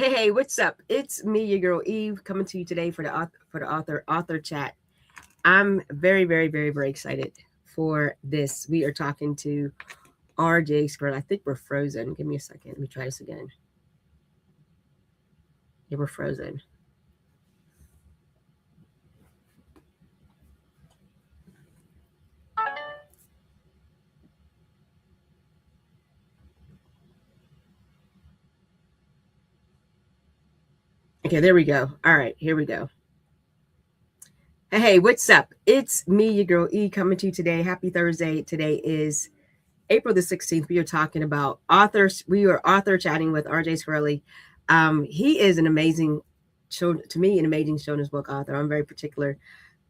Hey, what's up? It's me, your girl Eve, coming to you today for the author chat. I'm very excited for this. We are talking to RJ Scarelli. I think we're frozen. Give me a second. Let me try this again. Yeah, we're frozen. Okay, there we go. All right, here we go. Hey, what's up? It's me, your girl E, coming to you today. Happy Thursday. Today is April the 16th. We are talking about authors. We are author chatting with RJ Scarelli. He is an amazing, to me, an amazing children's book author. I'm very particular.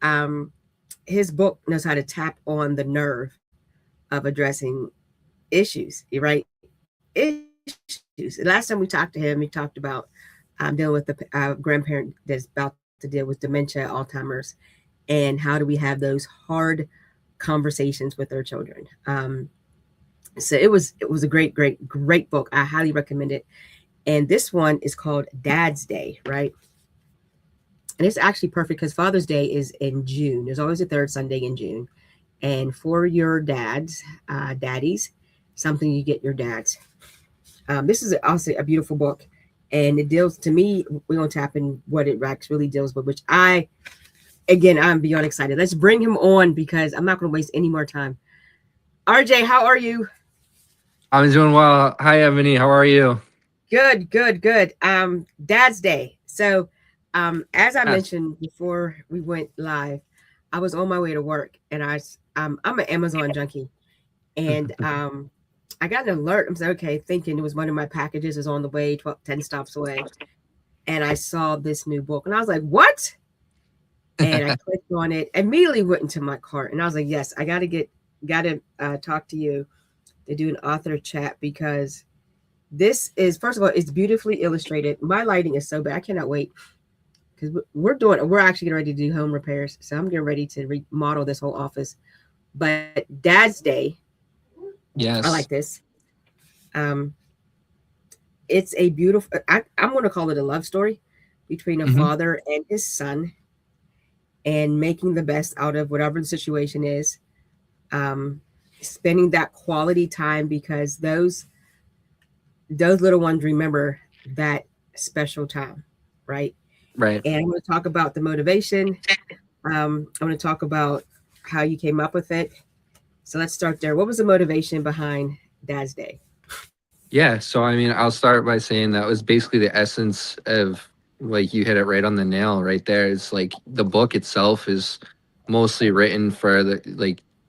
Um, his book knows how to tap on the nerve of addressing issues, right? Issues. Last time we talked to him, we talked about dealing with the grandparent that's about to deal with dementia, Alzheimer's, and how do we have those hard conversations with our children. So it was a great book. I highly recommend it. And this one is called Dad's Day, right? And it's actually perfect because Father's Day is in June. There's always a third Sunday in June. And for your daddies, something you get your dads. This is also a beautiful book. And it deals, to me, we're going to tap in what it really deals with, which I'm beyond excited. Let's bring him on because I'm not going to waste any more time. RJ, how are you? I'm doing well. Hi, Ebony. How are you? Good. Dad's Day. So, as I Yes. mentioned before we went live, I was on my way to work, and I'm an Amazon junkie, and I got an alert. I'm saying, okay, thinking it was one of my packages is on the way, 10 stops away, and I saw this new book, and I was like, what? And I clicked on it, immediately went into my cart, and I was like, yes, I gotta talk to you to do an author chat because this is, first of all, it's beautifully illustrated. My lighting is so bad. I cannot wait because we're actually getting ready to do home repairs. So I'm getting ready to remodel this whole office. But Dad's Day, I like Yes. this. Um, it's a beautiful, I'm going to call it a love story between a hmm father and his son and making the best out of whatever the situation is. Um, Spending that quality time because those little ones remember that special time, right? Right. And I'm going to talk about the motivation. I'm going to talk about how you came up with it. So let's start there. What was the motivation behind Dad's Day? Yeah. So, I mean, I'll start by saying that was basically the essence of, like, you hit it right on the nail right there. It's like the book itself is mostly written for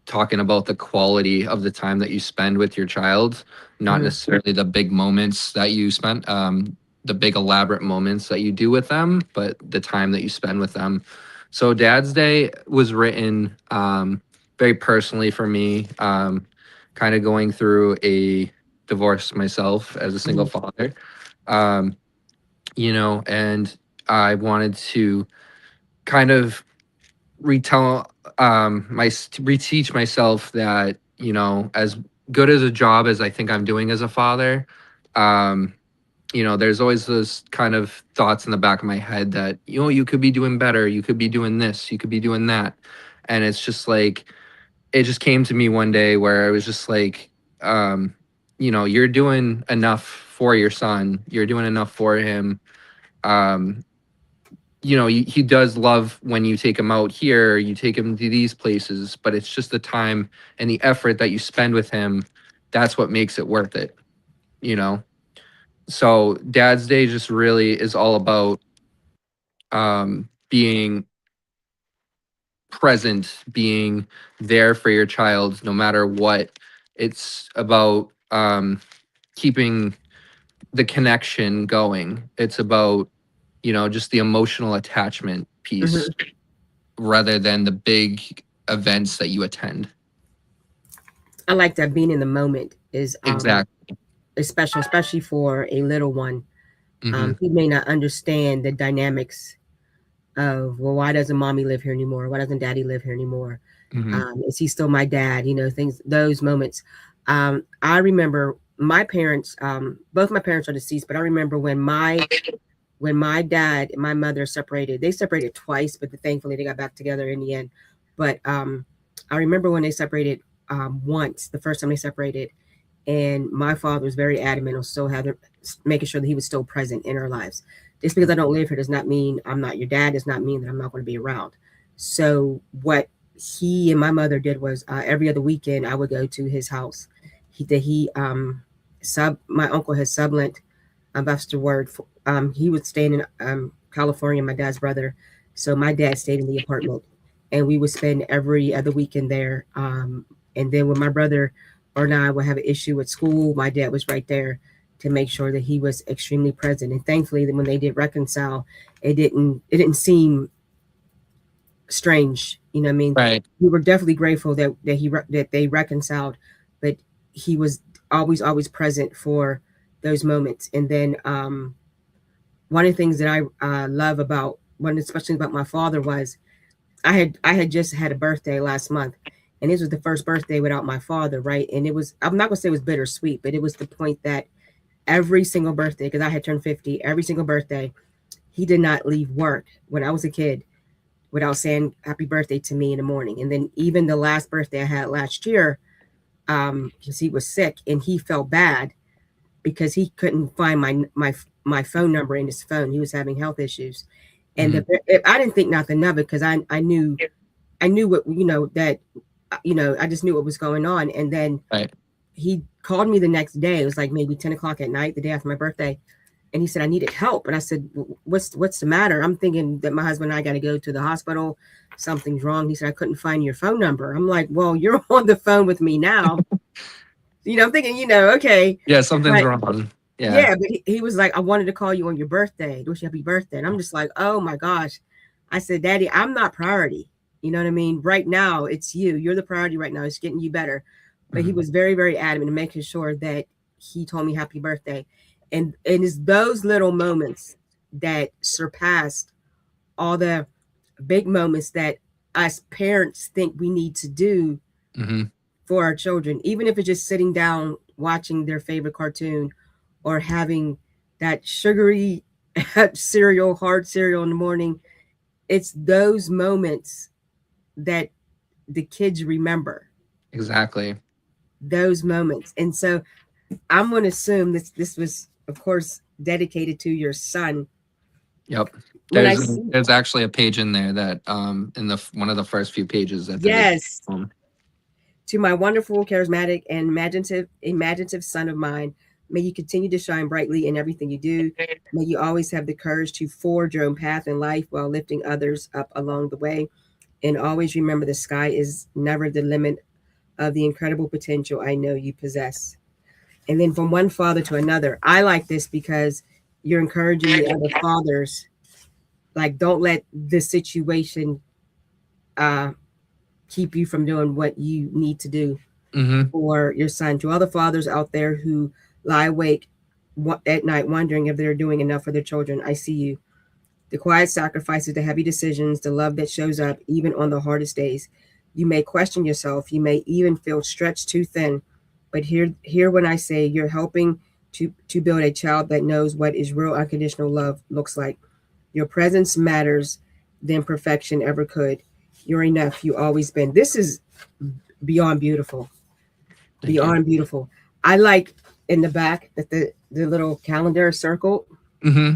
talking about the quality of the time that you spend with your child, not Mm-hmm. necessarily the big moments that you spent, the big elaborate moments that you do with them, but the time that you spend with them. So, Dad's Day was written very personally for me, kind of going through a divorced myself as a single Mm-hmm. father. Um, and I wanted to kind of retell reteach myself that, as good as a job as I think I'm doing as a father, um, there's always those kind of thoughts in the back of my head that, you could be doing better, you could be doing this, you could be doing that. And it's just like, it just came to me one day where I was just like, you're doing enough for your son. You're doing enough for him. Um, he does love when you take him out here, you take him to these places, but it's just the time and the effort that you spend with him. That's what makes it worth it, you know? So Dad's Day just really is all about being present, being there for your child no matter what. It's about keeping the connection going. It's about, just the emotional attachment piece Mm-hmm. rather than the big events that you attend. I like that being in the moment Exactly. is special, especially for a little one. hmm He may not understand the dynamics of, well, why doesn't mommy live here anymore? Why doesn't daddy live here anymore? hmm Is he still my dad? Things, those moments. I remember my parents, both my parents are deceased, but I remember when my dad and my mother separated. They separated twice, but thankfully they got back together in the end. But I remember when they separated once, the first time they separated, and my father was very adamant on still having, making sure that he was still present in our lives. Just because I don't live here does not mean I'm not your dad. Does not mean that I'm not going to be around. So what he and my mother did was every other weekend I would go to his house. He sub my uncle has sublent, that's the word. He would stay in California. My dad's brother, so my dad stayed in the apartment, and we would spend every other weekend there. And then when my brother or I would have an issue with school, my dad was right there to make sure that he was extremely present. And thankfully, when they did reconcile, it didn't seem strange. You know what I mean? Right. We were definitely grateful that they reconciled, but he was always present for those moments. And then one of the things that I love about one, especially about my father, was I had just had a birthday last month, and this was the first birthday without my father, right? And it was, I'm not gonna say it was bittersweet, but it was the point that every single birthday, because I had turned 50, every single birthday, he did not leave work when I was a kid without saying happy birthday to me in the morning. And then even the last birthday I had last year, because he was sick and he felt bad because he couldn't find my phone number in his phone. He was having health issues, and Hmm. I didn't think nothing of it because I knew what, that, I just knew what was going on. And then Right. he called me the next day. It was like maybe 10 o'clock at night, the day after my birthday, and he said I needed help. And I said, what's the matter? I'm thinking that my husband and I got to go to the hospital. Something's wrong. He said I couldn't find your phone number. I'm like, well, you're on the phone with me now. I'm thinking, okay, Yeah, something's but wrong. Yeah. yeah, but he was like, I wanted to call you on your birthday, wish you happy birthday. And I'm just like, oh my gosh. I said, Daddy, I'm not priority. You know what I mean? Right now, it's you. You're the priority right now. It's getting you better. But he Hmm. was very, very adamant in making sure that he told me happy birthday. And it's those little moments that surpassed all the big moments that us parents think we need to do Hmm. for our children, even if it's just sitting down watching their favorite cartoon or having that sugary cereal, hard cereal in the morning. It's those moments that the kids remember, Exactly. those moments. And so I'm going to assume this was, of course, dedicated to your son. Yep. When I see, There's actually a page in there that in the one of the first few pages that dedicated. yes, to my wonderful, charismatic, and imaginative son of mine, may you continue to shine brightly in everything you do. May you always have the courage to forge your own path in life while lifting others up along the way. And always remember the sky is never the limit of the incredible potential I know you possess. And then from one father to another, I like this because you're encouraging the other fathers, like, don't let this situation uh, keep you from doing what you need to do Hmm. for your son. To other fathers out there who lie awake at night wondering if they're doing enough for their children, I see you. The quiet sacrifices, the heavy decisions, the love that shows up even on the hardest days. You may question yourself. You may even feel stretched too thin. But here when I say you're helping to build a child that knows what is real unconditional love looks like. Your presence matters than perfection ever could. You're enough. You always been. This is beyond beautiful. Thank you. Beyond beautiful. I like in the back that the little calendar is circled, Hmm.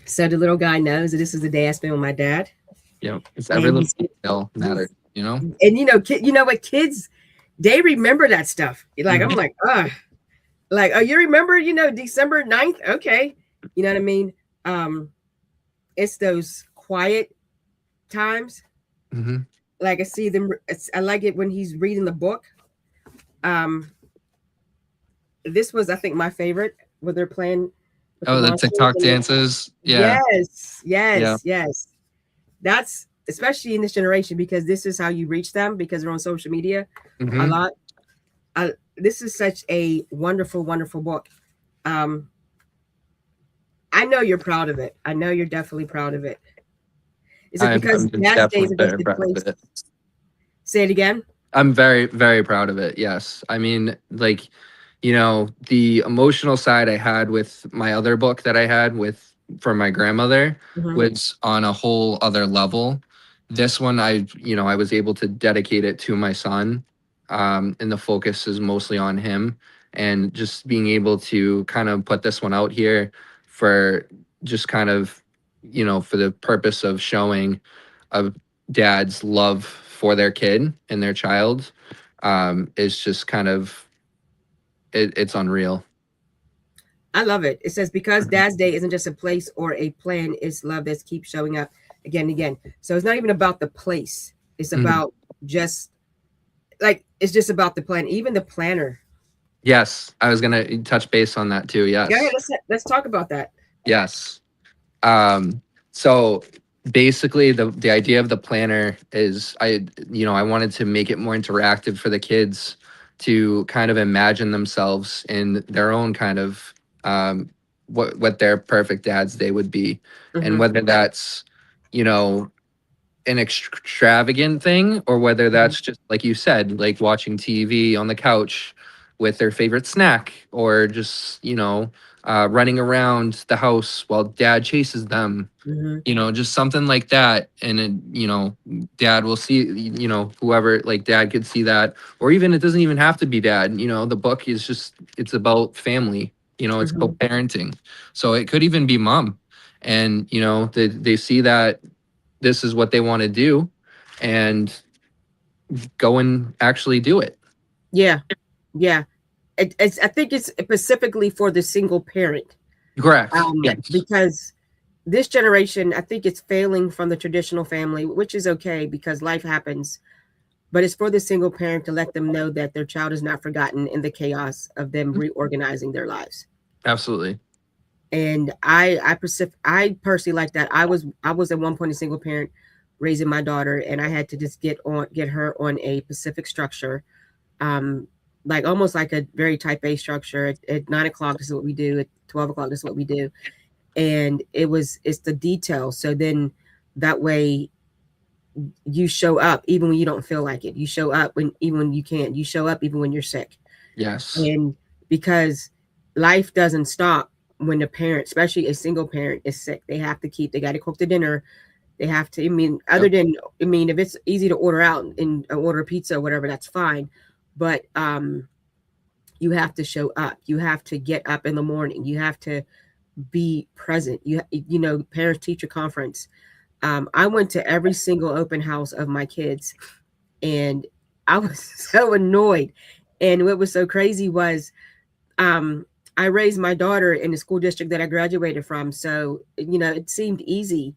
so the little guy knows that this is the day I spent with my dad. Yep. It's every And little detail he's matters, you know? and you know what, kids, they remember that stuff. Like I'm Hmm. like, like, oh, you remember, December 9th? Okay. You know what I mean? Um, it's those quiet times. Hmm. Like I see them. I like it when he's reading the book. Um, this was, I think, my favorite where they're playing with the Oh, the monsters. TikTok dances. Yeah. Yes, Yeah. yes, yes. That's especially in this generation because this is how you reach them because they're on social media a Hmm. lot. This is such a wonderful, wonderful book. Um, I know you're proud of it. I know you're definitely proud of it. Is it because I'm Dad's Day is definitely supposed very to take proud of place? it. Say it again. I'm very, very proud of it. Yes. I mean, like, the emotional side I had with my other book that I had with from my grandmother Hmm. was on a whole other level. This one, I was able to dedicate it to my son, and the focus is mostly on him, and just being able to kind of put this one out here for just kind of, for the purpose of showing a dad's love for their kid and their child, is just kind of it's unreal. I love it. It says because Dad's Day isn't just a place or a plan, it's love that keeps showing up again and again. So it's not even about the place. It's Mhm. about just like it's just about the plan. Even the planner. Yes, I was gonna touch base on that too. Yeah, yeah, Yes, let's talk about that. yes. So basically, the idea of the planner is I wanted to make it more interactive for the kids to kind of imagine themselves in their own kind of what their perfect dad's day would be, and Hmm. whether that's you know an extravagant thing or whether Hmm. that's just like you said, like watching TV on the couch with their favorite snack, or just running around the house while dad chases them, Hmm. just something like that. And dad will see, whoever, like dad could see that, or even it doesn't even have to be dad. The book is just, it's about family, it's Hmm. about parenting. So it could even be mom, and they see that this is what they want to do, and go and actually do it. Yeah, yeah. I think it's specifically for the single parent, Correct. Yes. because this generation, I think it's failing from the traditional family, which is okay because life happens. But it's for the single parent to let them know that their child is not forgotten in the chaos of them reorganizing their lives. Absolutely. And I personally like that. I was at one point a single parent raising my daughter, and I had to just get her on a Pacific structure, um, like almost like a very type A structure. At 9 o'clock, this is what we do. At 12 o'clock, this is what we do. And it's the detail. So then that way you show up even when you don't feel like it. You show up when even when you can't. You show up even when you're sick. Yes. And because life doesn't stop when the parent, especially a single parent, is sick. They got to cook the dinner. They have to, I mean, other Yep. than, I mean, if it's easy to order out and order pizza or whatever, that's fine. But you have to show up. You have to get up in the morning. You have to be present. Parents teacher conference. I went to every single open house of my kids, and I was so annoyed. And what was so crazy was um, I raised my daughter in the school district that I graduated from. So, it seemed easy.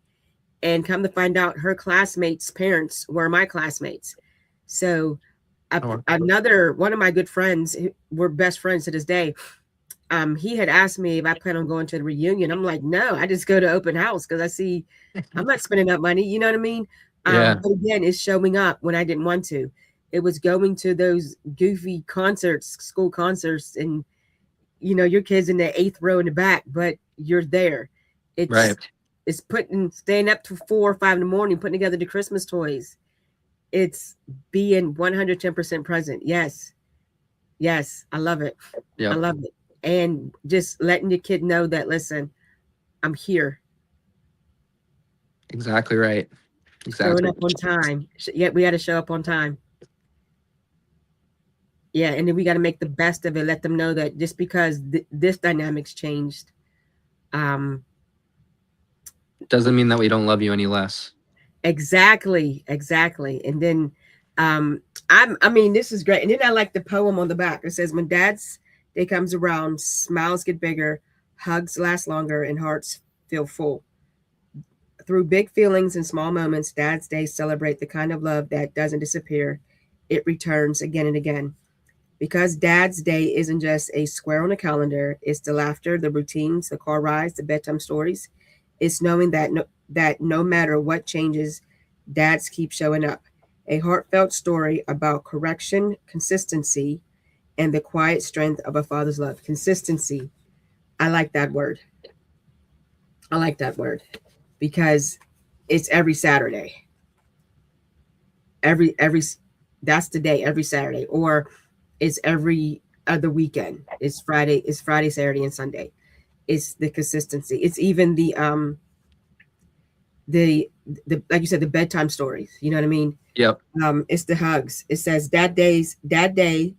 And come to find out, her classmates' parents were my classmates. So, Oh, another one of my good friends, we're best friends to this day. He had asked me if I plan on going to the reunion. I'm like, no, I just go to open house because I see I'm not spending that money. You know what I mean? yeah. But again, it's showing up when I didn't want to. It was going to those goofy concerts, school concerts, and your kids in the eighth row in the back, but you're there. Right. It's putting staying up to 4 or 5 in the morning, putting together the Christmas toys. It's being 110% present. Yes, yes, I love it. I Yep. love it, and just letting your kid know that listen, I'm here, Exactly right. showing Exactly. up on time. Yeah, we got to show up on time. Yeah, and then we got to make the best of it. Let them know that just because this dynamics changed, um, Doesn't mean that we don't love you any less. exactly, exactly. And then I mean, this is great. And then I like the poem on the back. It says, when dad's day comes around, smiles get bigger, hugs last longer, and hearts feel full. Through big feelings and small moments, dad's day celebrate the kind of love that doesn't disappear. It returns again and again. Because dad's day isn't just a square on a calendar, it's the laughter, the routines, the car rides, the bedtime stories. It's knowing that no matter what changes, dads keep showing up. A heartfelt story about correction, consistency, and the quiet strength of a father's love. Consistency. I like that word. I like that word because it's every Saturday. Every that's the day every Saturday, or it's every the weekend. It's Friday, Saturday, and Sunday. It's the consistency. It's even the the like you said, the bedtime stories. You know what I mean? Yep. It's the hugs. It says Dad Day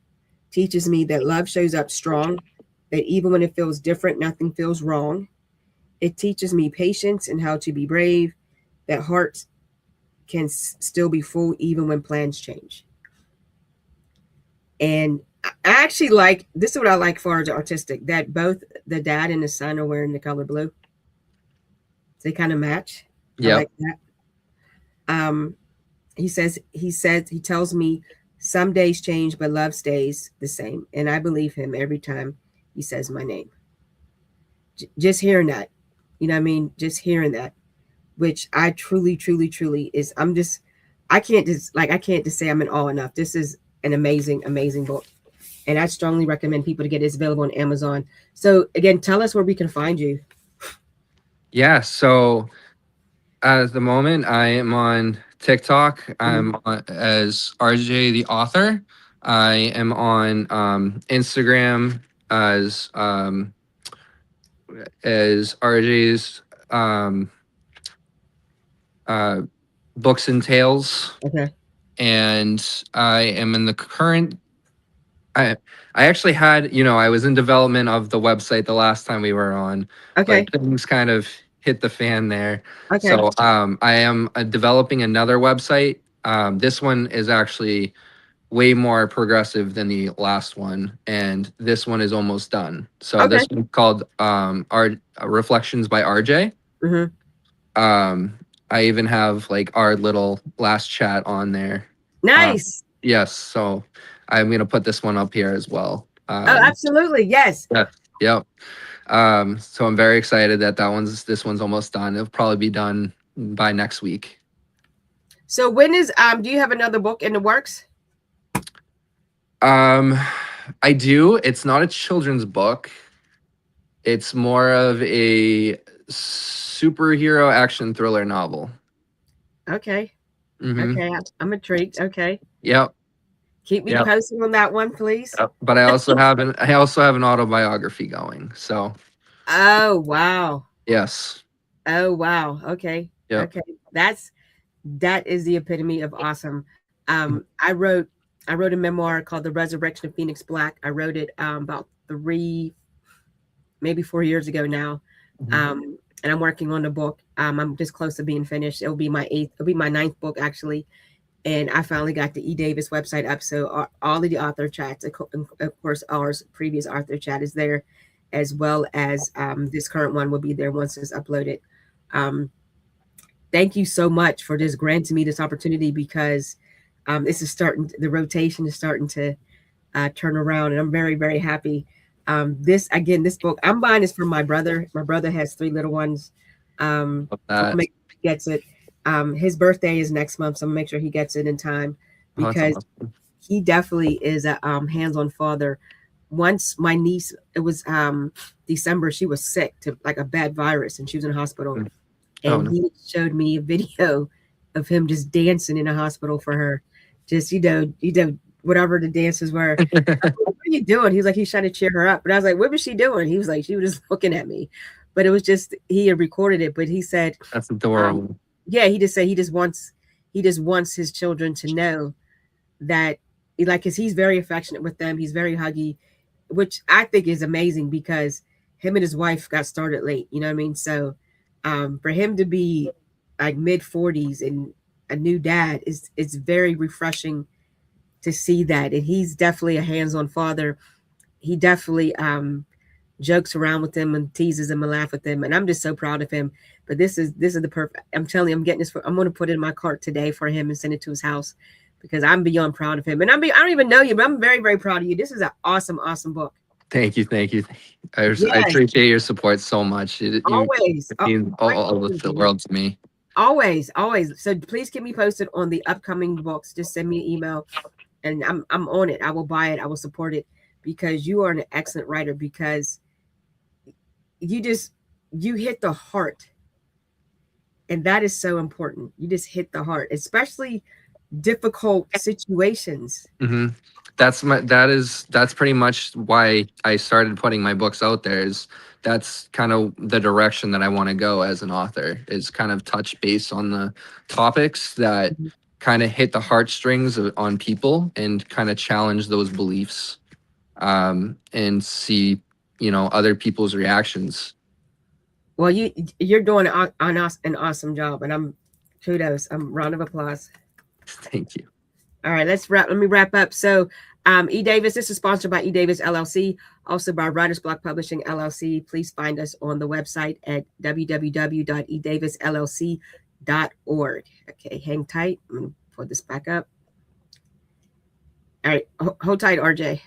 teaches me that love shows up strong, that even when it feels different, nothing feels wrong. It teaches me patience and how to be brave, that hearts can still be full even when plans change. And I actually like this is what I like for the artistic that both the dad and the son are wearing the color blue. They kind of match. I Yep. like that. Um, he tells me some days change, but love stays the same, and I believe him every time he says my name. Just hearing that, you know what I mean? Just hearing that, which I truly, truly, truly is. I can't just say I'm in awe enough. This is an amazing, amazing book, and I strongly recommend people to get it. It's available on Amazon. So again, tell us where we can find you. Yeah. So at the moment, I am on TikTok. Mhm. I'm on, as RJ the author. I am on Instagram as RJ's um, uh, books and tales, Okay. and I am in the current. I I actually had, I was in development of the website the last time we were on, but Okay. things kind of hit the fan there. Okay. So I am developing another website. This one is actually way more progressive than the last one, and this one is almost done. So Okay. this one's called Reflections by RJ. Hmm. Um, I even have like our little last chat on there. Nice. Yes, so I'm gonna put this one up here as well. Oh, absolutely. Yes. Yeah, yep. So I'm very excited that this one's almost done. It'll probably be done by next week. So when is do you have another book in the works? Um, I do. It's not a children's book. It's more of a superhero action thriller novel. Okay. Mm-hmm. Okay. I'm intrigued. Okay. Yep. Keep me Yep. posted on that one, please. Yep. But I also have an autobiography going. So Oh, wow. yes. Oh, wow. Okay. Yep. Okay. That is the epitome of awesome. I wrote a memoir called The Resurrection of Phoenix Black. I wrote it about 3, maybe 4 years ago now. Mhm. And I'm working on the book. I'm just close to being finished. It'll be my ninth book actually. And I finally got the E. Davis website up. So all of the author chats, of course, ours previous author chat is there, as well as this current one will be there once it's uploaded. Um, thank you so much for just granting me this opportunity because this is starting. The rotation is starting to turn around, and I'm very, very happy. This book I'm buying is for my brother. My brother has three little ones. Love So I'll that. make sure he gets it. His birthday is next month, so I'm gonna make sure he gets it in time Oh, that's because awesome. he definitely is a hands-on father. Once my niece, it was December, she was sick to like a bad virus, and she was in the hospital, Mm. Oh and no. he showed me a video of him just dancing in a hospital for her, just whatever the dances were. What are you doing? He was like, he's trying to cheer her up. But I was like, what was she doing? He was like, she was just looking at me. But it was just he had recorded it. But he said, That's um, adorable. yeah, he just said he just wants his children to know that like because he's very affectionate with them. He's very huggy, which I think is amazing because him and his wife got started late. You know what I mean? So for him to be like mid 40s and a new dad is it's very refreshing to see that. And he's definitely a hands-on father. He definitely jokes around with them and teases them and laugh with them. And I'm just so proud of him. But this is the perfect. I'm telling you, I'm getting this. I'm going to put it in my cart today for him and send it to his house because I'm beyond proud of him. And I don't even know you, but I'm very, very proud of you. This is an awesome, awesome book. Thank you. Thank you. I Yes, appreciate your support so much. always. It means all the world to me. Always, always. So please keep me posted on the upcoming books. Just send me an email, and I'm on it. I will buy it. I will support it because you are an excellent writer. Because you just you hit the heart, and that is so important. You just hit the heart, especially difficult situations. Hmm. That's pretty much why I started putting my books out there. Is that's kind of the direction that I want to go as an author, is kind of touch base on the topics that Mhm. kind of hit the heartstrings on people and kind of challenge those beliefs, and see, other people's reactions. Well, you're doing an awesome job, and I'm kudos. Round of applause. Thank you. All right, let's wrap. Let me wrap up. So, E Davis. This is sponsored by E Davis LLC, also by Writers Block Publishing LLC. Please find us on the website at www.edavisllc.org. Okay, hang tight. I'm gonna pull this back up. All right, hold tight, RJ.